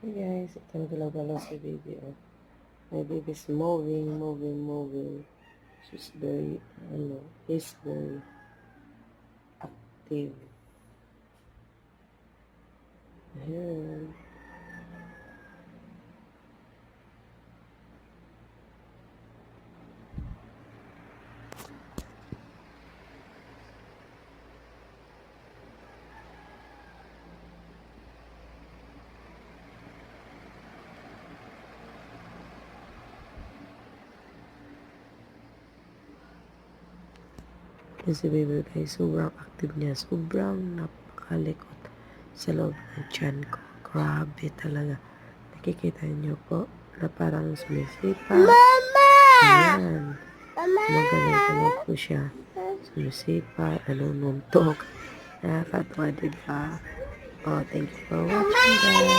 Hey guys, ito na galaw-galaw si baby. Oh. My baby's moving. She's he's very active. Ayan. Yan si baby guys, sobrang active niya. Sobrang napakalikot sa loob ng tiyan ko. Grabe talaga. Nakikita niyo po na parang sumisipa. Mama! Ayan. Magalaw-galaw po siya. Sumisipa, nanununtok. Nakakatawa, diba? Oh, thank you for watching guys.